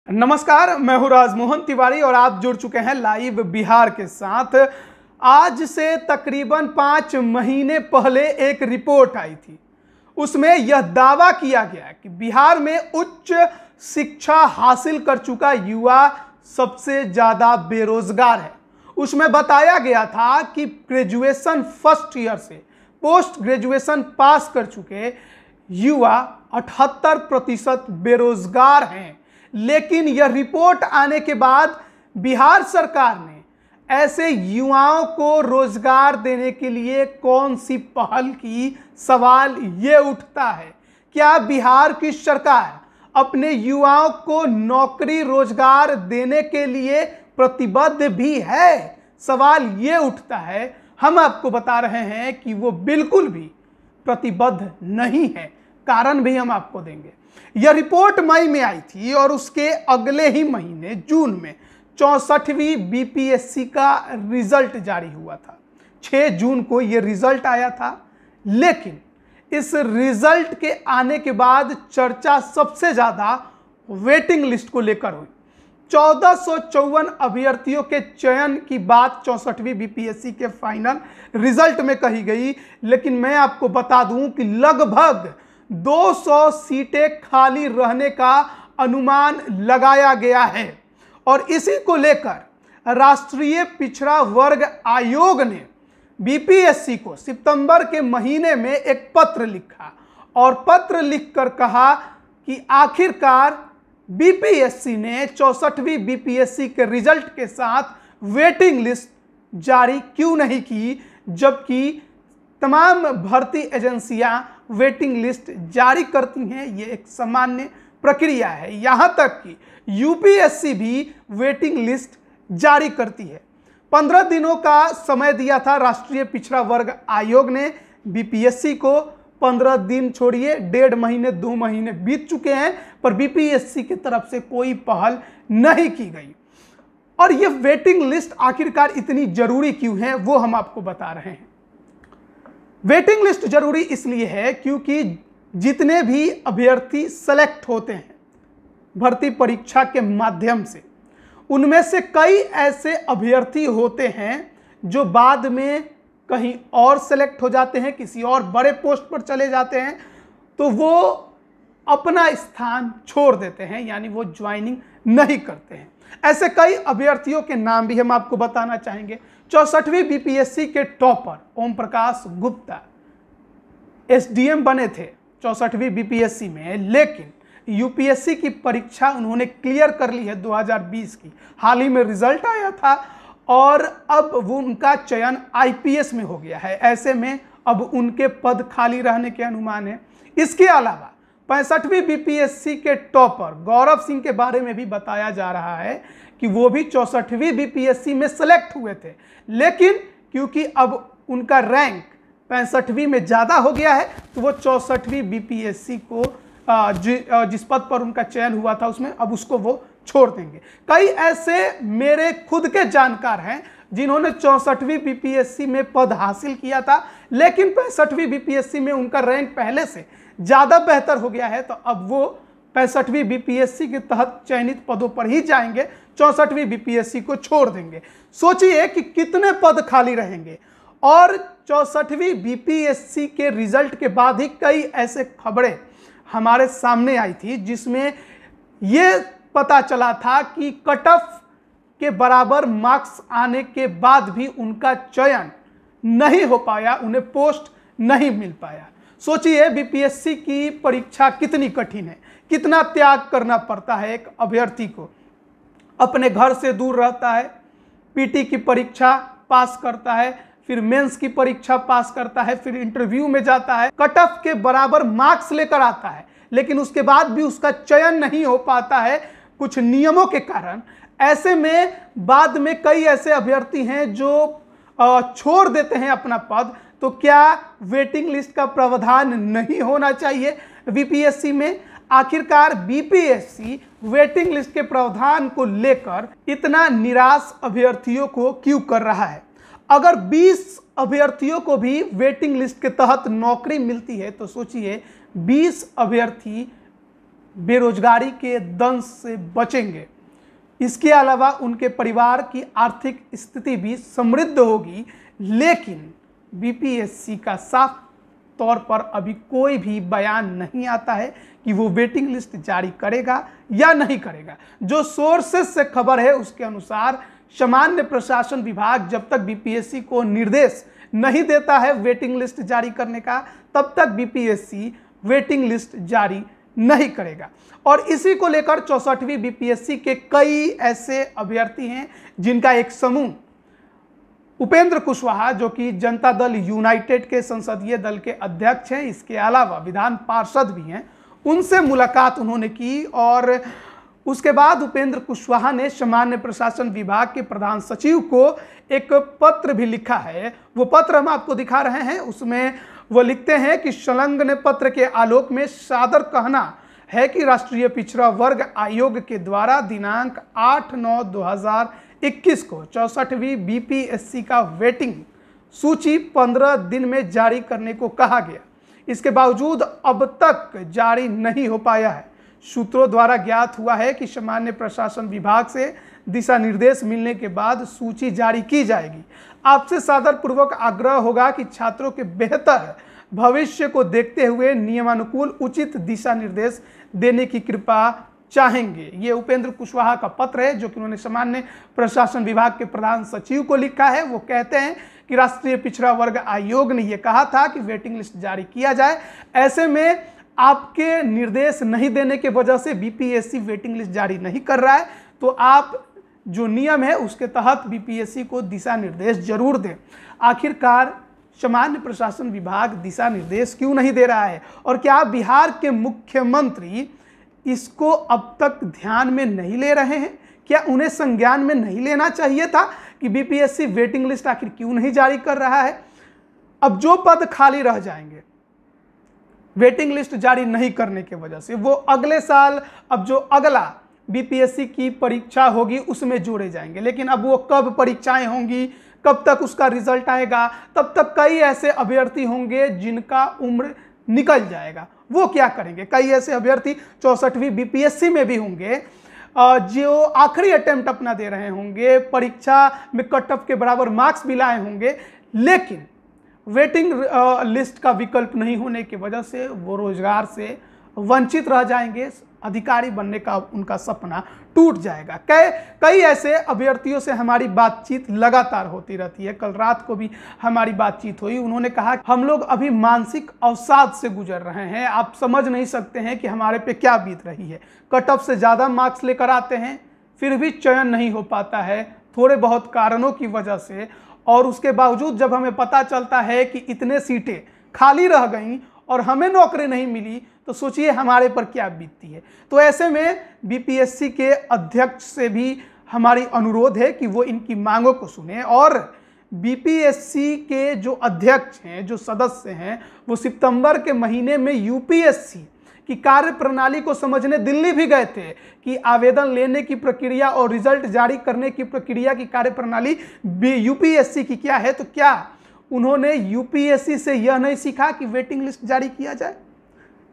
नमस्कार, मैं हूं राजमोहन तिवारी और आप जुड़ चुके हैं लाइव बिहार के साथ। आज से तकरीबन 5 महीने पहले एक रिपोर्ट आई थी। उसमें यह दावा किया गया कि बिहार में उच्च शिक्षा हासिल कर चुका युवा सबसे ज़्यादा बेरोजगार है। उसमें बताया गया था कि ग्रेजुएशन फर्स्ट ईयर से पोस्ट ग्रेजुएशन पास कर चुके युवा 78% बेरोजगार हैं। लेकिन यह रिपोर्ट आने के बाद बिहार सरकार ने ऐसे युवाओं को रोजगार देने के लिए कौन सी पहल की, सवाल ये उठता है। क्या बिहार की सरकार अपने युवाओं को नौकरी रोजगार देने के लिए प्रतिबद्ध भी है? सवाल ये उठता है। हम आपको बता रहे हैं कि वो बिल्कुल भी प्रतिबद्ध नहीं है। कारण भी हम आपको देंगे। यह रिपोर्ट मई में आई थी और उसके अगले ही महीने जून में 64वीं बीपीएससी का रिजल्ट जारी हुआ था। 6 जून को यह रिजल्ट आया था। लेकिन इस रिजल्ट के आने के बाद चर्चा सबसे ज्यादा वेटिंग लिस्ट को लेकर हुई। 1454 अभ्यर्थियों के चयन की बात 64वीं बीपीएससी के फाइनल रिजल्ट में कही गई। लेकिन मैं आपको बता दूं कि लगभग 200 सीटें खाली रहने का अनुमान लगाया गया है। और इसी को लेकर राष्ट्रीय पिछड़ा वर्ग आयोग ने बीपीएससी को सितंबर के महीने में एक पत्र लिखा और पत्र लिखकर कहा कि आखिरकार बीपीएससी ने 64वीं बीपीएससी के रिजल्ट के साथ वेटिंग लिस्ट जारी क्यों नहीं की, जबकि तमाम भर्ती एजेंसियां वेटिंग लिस्ट जारी करती हैं। ये एक सामान्य प्रक्रिया है। यहां तक कि यूपीएससी भी वेटिंग लिस्ट जारी करती है। 15 दिनों का समय दिया था राष्ट्रीय पिछड़ा वर्ग आयोग ने बीपीएससी को। 15 दिन छोड़िए, 1.5 महीने 2 महीने बीत चुके हैं, पर बीपीएससी की तरफ से कोई पहल नहीं की गई। और ये वेटिंग लिस्ट आखिरकार इतनी जरूरी क्यों है, वो हम आपको बता रहे हैं। वेटिंग लिस्ट जरूरी इसलिए है क्योंकि जितने भी अभ्यर्थी सेलेक्ट होते हैं भर्ती परीक्षा के माध्यम से, उनमें से कई ऐसे अभ्यर्थी होते हैं जो बाद में कहीं और सेलेक्ट हो जाते हैं, किसी और बड़े पोस्ट पर चले जाते हैं, तो वो अपना स्थान छोड़ देते हैं, यानी वो ज्वाइनिंग नहीं करते हैं। ऐसे कई अभ्यर्थियों के नाम भी हम आपको बताना चाहेंगे। 64वीं बीपीएससी के टॉपर ओम प्रकाश गुप्ता एसडीएम बने थे 64वीं बीपीएससी में, लेकिन यूपीएससी की परीक्षा उन्होंने क्लियर कर ली है 2020 की। हाल ही में रिजल्ट आया था और अब वो उनका चयन आईपीएस में हो गया है। ऐसे में अब उनके पद खाली रहने के अनुमान है। इसके अलावा 65वीं बीपीएससी के टॉपर गौरव सिंह के बारे में भी बताया जा रहा है कि वो भी 64वीं बीपीएससी में सेलेक्ट हुए थे, लेकिन क्योंकि अब उनका रैंक 65वीं में ज़्यादा हो गया है तो वो 64वीं बीपीएससी को जिस पद पर उनका चयन हुआ था उसमें अब उसको वो छोड़ देंगे। कई ऐसे मेरे खुद के जानकार हैं जिन्होंने 64वीं बीपीएससी में पद हासिल किया था, लेकिन 65वीं बीपीएससी में उनका रैंक पहले से ज़्यादा बेहतर हो गया है, तो अब वो 65वीं बीपीएससी के तहत चयनित पदों पर ही जाएंगे, 64वीं बीपीएससी को छोड़ देंगे। सोचिए कि कितने पद खाली रहेंगे। और 64वीं बीपीएससी के रिजल्ट के बाद ही कई ऐसे खबरें हमारे सामने आई थी जिसमें ये पता चला था कि कट ऑफ के बराबर मार्क्स आने के बाद भी उनका चयन नहीं हो पाया, उन्हें पोस्ट नहीं मिल पाया। सोचिए बीपीएससी की परीक्षा कितनी कठिन है, कितना त्याग करना पड़ता है एक अभ्यर्थी को। अपने घर से दूर रहता है, पीटी की परीक्षा पास करता है, फिर मेंस की परीक्षा पास करता है, फिर इंटरव्यू में जाता है, कट ऑफ के बराबर मार्क्स लेकर आता है, लेकिन उसके बाद भी उसका चयन नहीं हो पाता है कुछ नियमों के कारण। ऐसे में बाद में कई ऐसे अभ्यर्थी हैं जो छोड़ देते हैं अपना पद। तो क्या वेटिंग लिस्ट का प्रावधान नहीं होना चाहिए बीपीएससी में? आखिरकार बीपीएससी वेटिंग लिस्ट के प्रावधान को लेकर इतना निराश अभ्यर्थियों को क्यों कर रहा है? अगर 20 अभ्यर्थियों को भी वेटिंग लिस्ट के तहत नौकरी मिलती है तो सोचिए 20 अभ्यर्थी बेरोजगारी के दंश से बचेंगे। इसके अलावा उनके परिवार की आर्थिक स्थिति भी समृद्ध होगी। लेकिन बीपीएससी का साफ तौर पर अभी कोई भी बयान नहीं आता है कि वो वेटिंग लिस्ट जारी करेगा या नहीं करेगा। जो सोर्सेस से खबर है उसके अनुसार सामान्य प्रशासन विभाग जब तक बीपीएससी को निर्देश नहीं देता है वेटिंग लिस्ट जारी करने का, तब तक बीपीएससी वेटिंग लिस्ट जारी नहीं करेगा। और इसी को लेकर 64वीं बीपीएससी के कई ऐसे अभ्यर्थी हैं जिनका एक समूह उपेंद्र कुशवाहा, जो कि जनता दल यूनाइटेड के संसदीय दल के अध्यक्ष हैं, इसके अलावा विधान पार्षद भी हैं, उनसे मुलाकात उन्होंने की। और उसके बाद उपेंद्र कुशवाहा ने सामान्य प्रशासन विभाग के प्रधान सचिव को एक पत्र भी लिखा है। वो पत्र हम आपको दिखा रहे हैं। उसमें वो लिखते हैं कि संलग्न पत्र के आलोक में सादर कहना है कि राष्ट्रीय पिछड़ा वर्ग आयोग के द्वारा दिनांक 8/9/2021 को 64वीं बीपीएससी का वेटिंग सूची 15 दिन में जारी करने को कहा गया। इसके बावजूद अब तक जारी नहीं हो पाया है। सूत्रों द्वारा ज्ञात हुआ है कि सामान्य प्रशासन विभाग से दिशा निर्देश मिलने के बाद सूची जारी की जाएगी। आपसे सादर पूर्वक आग्रह होगा कि छात्रों के बेहतर भविष्य को देखते हुए नियमानुकूल उचित दिशा निर्देश देने की कृपा चाहेंगे। ये उपेंद्र कुशवाहा का पत्र है जो कि उन्होंने सामान्य प्रशासन विभाग के प्रधान सचिव को लिखा है। वो कहते हैं कि राष्ट्रीय पिछड़ा वर्ग आयोग ने यह कहा था कि वेटिंग लिस्ट जारी किया जाए। ऐसे में आपके निर्देश नहीं देने के वजह से बीपीएससी वेटिंग लिस्ट जारी नहीं कर रहा है, तो आप जो नियम है उसके तहत बीपीएससी को दिशा निर्देश जरूर दें। आखिरकार सामान्य प्रशासन विभाग दिशा निर्देश क्यों नहीं दे रहा है, और क्या बिहार के मुख्यमंत्री इसको अब तक ध्यान में नहीं ले रहे हैं? क्या उन्हें संज्ञान में नहीं लेना चाहिए था कि बीपीएससी वेटिंग लिस्ट आखिर क्यों नहीं जारी कर रहा है? अब जो पद खाली रह जाएंगे वेटिंग लिस्ट जारी नहीं करने की वजह से, वो अगले साल अब जो अगला बीपीएससी की परीक्षा होगी उसमें जोड़े जाएंगे। लेकिन अब वो कब परीक्षाएं होंगी, कब तक उसका रिजल्ट आएगा, तब तक कई ऐसे अभ्यर्थी होंगे जिनका उम्र निकल जाएगा। वो क्या करेंगे? कई ऐसे अभ्यर्थी 64वीं बीपीएससी में भी होंगे जो आखिरी अटेम्प्ट अपना दे रहे होंगे, परीक्षा में कट ऑफ के बराबर मार्क्स भी लाए होंगे, लेकिन वेटिंग लिस्ट का विकल्प नहीं होने की वजह से वो रोजगार से वंचित रह जाएंगे। अधिकारी बनने का उनका सपना टूट जाएगा। कई ऐसे अभ्यर्थियों से हमारी बातचीत लगातार होती रहती है। कल रात को भी हमारी बातचीत हुई। उन्होंने कहा हम लोग अभी मानसिक अवसाद से गुजर रहे हैं, आप समझ नहीं सकते हैं कि हमारे पे क्या बीत रही है। कट ऑफ से ज़्यादा मार्क्स लेकर आते हैं, फिर भी चयन नहीं हो पाता है थोड़े बहुत कारणों की वजह से। और उसके बावजूद जब हमें पता चलता है कि इतने सीटें खाली रह गईं और हमें नौकरी नहीं मिली, तो सोचिए हमारे पर क्या बीतती है। तो ऐसे में बीपीएससी के अध्यक्ष से भी हमारी अनुरोध है कि वो इनकी मांगों को सुने, और बीपीएससी के जो अध्यक्ष हैं, जो सदस्य हैं, वो सितंबर के महीने में यूपीएससी की कार्य प्रणाली को समझने दिल्ली भी गए थे कि आवेदन लेने की प्रक्रिया और रिजल्ट जारी करने की प्रक्रिया की कार्य प्रणाली यूपीएससी की क्या है। तो क्या उन्होंने यूपीएससी से यह नहीं सीखा कि वेटिंग लिस्ट जारी किया जाए?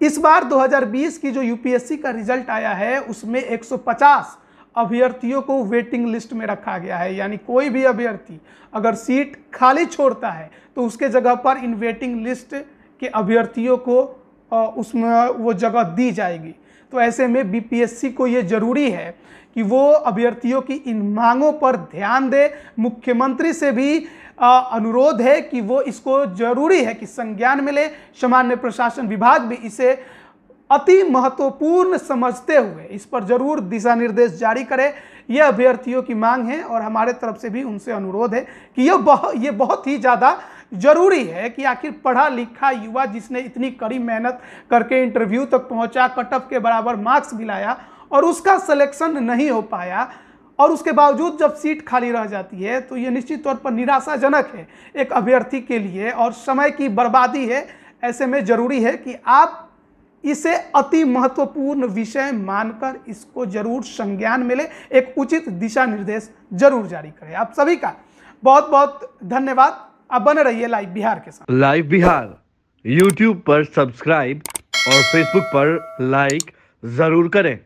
इस बार 2020 की जो यूपीएससी का रिजल्ट आया है उसमें 150 अभ्यर्थियों को वेटिंग लिस्ट में रखा गया है। यानी कोई भी अभ्यर्थी अगर सीट खाली छोड़ता है तो उसके जगह पर इन वेटिंग लिस्ट के अभ्यर्थियों को उसमें वो जगह दी जाएगी। तो ऐसे में बीपीएससी को ये जरूरी है कि वो अभ्यर्थियों की इन मांगों पर ध्यान दे। मुख्यमंत्री से भी अनुरोध है कि वो इसको जरूरी है कि संज्ञान में ले। सामान्य प्रशासन विभाग भी इसे अति महत्वपूर्ण समझते हुए इस पर जरूर दिशा निर्देश जारी करे। ये अभ्यर्थियों की मांग है और हमारे तरफ से भी उनसे अनुरोध है कि ये बहुत ही ज़्यादा जरूरी है कि आखिर पढ़ा लिखा युवा जिसने इतनी कड़ी मेहनत करके इंटरव्यू तक पहुंचा, कट ऑफ के बराबर मार्क्स भी लाया और उसका सिलेक्शन नहीं हो पाया, और उसके बावजूद जब सीट खाली रह जाती है तो ये निश्चित तौर पर निराशाजनक है एक अभ्यर्थी के लिए और समय की बर्बादी है। ऐसे में जरूरी है कि आप इसे अति महत्वपूर्ण विषय मानकर इसको जरूर संज्ञान में ले, एक उचित दिशा निर्देश जरूर जारी करें। आप सभी का बहुत बहुत धन्यवाद। आप बने रहिए लाइव बिहार के साथ। लाइव बिहार यूट्यूब पर सब्सक्राइब और फेसबुक पर लाइक जरूर करें।